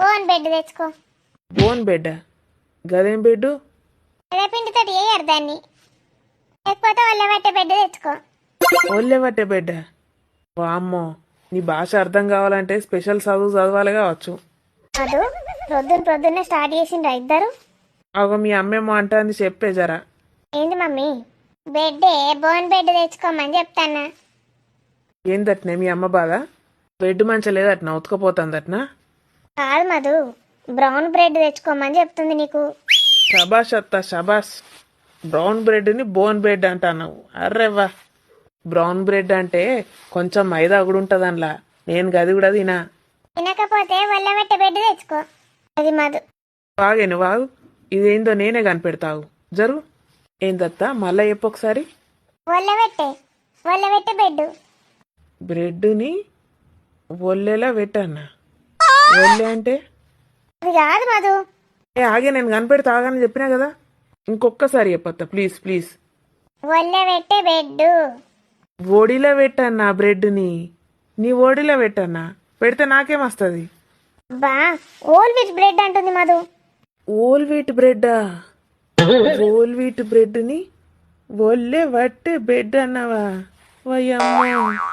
Bone bed తెచ్చుకో. Bone బెడ్డా? గదేం bed? అదే పిండితోటి వేయరు దాన్ని. లేకపోతే ఒళ్ళ పట్టే బెడ్ తెచ్చుకో. ఒళ్ళే పట్టే బెడ్డా? వామ్మో, నీ భాష అర్థం కావాలంటే స్పెషల్ చదువు చదవాలి కావచ్చు. అదు పొద్దున్నే స్టార్ట్ చేసిండ్రా ఇద్దరు. అగో మీ అమ్మేమో అంటాంది, చెప్పే జరా. ఏంది మమ్మీ? బెడ్డే బోన్ బెడ్ తెచ్చుకోమని చెప్తానా. ఏందట్నే మీ అమ్మ బాధ? బెడ్ మంచిగా లేదట్నా, ఉతకపోతుందట్నా? కాదు మధు, బ్రౌన్ బ్రెడ్ తెచ్చుకోమని చెప్తుంది నీకు. షబాష్ అత్త షబాష్. బ్రౌన్ బ్రెడ్ని బోన్ బ్రెడ్ అంటున్నావు. అర్రెవ్వా, బ్రౌన్ బ్రెడ్ అంటే కొంచెం మైదా కూడా ఉంటుంది అందులో. నేను గది కూడా తినా. తినకపోతే ఒళ్ళ పట్టే బెడ్ తెచ్చుకో. అది మధు. వాగేను వాగు, ఇదేందో నేనే కనిపెడతావు. జరుగు. ఏందత్తా మళ్ళా చెప్పు ఒకసారి. ఒళ్ళ పెట్టే బెడ్. బ్రెడ్ని ఒళ్ళేలా పెట్టన్నా? ఒళ్ళే అంటే? అది కాదు మధు. ఆగే, నేను కనిపెడతా ఆగానే చెప్పినా కదా. ఇంకొక్కసారి చెప్పత్తా ప్లీజ్ ప్లీజ్. ఒళ్ళ పెట్టే బెడ్. ఒడిలో పెట్టన్నా బ్రెడ్ని. నీ ఒడిలో పెట్టన్నా, పెడితే నాకేమొస్తుంది? బా, ఓల్ విత్ బ్రెడ్ అంటుంది మధు. ఓల్ వీట్ బ్రెడ్డా? ఓల్ వీట్ బ్రెడ్ని ఒళ్ళే వట్టే బెడ్ అన్నావా? వయ్యమ్మా.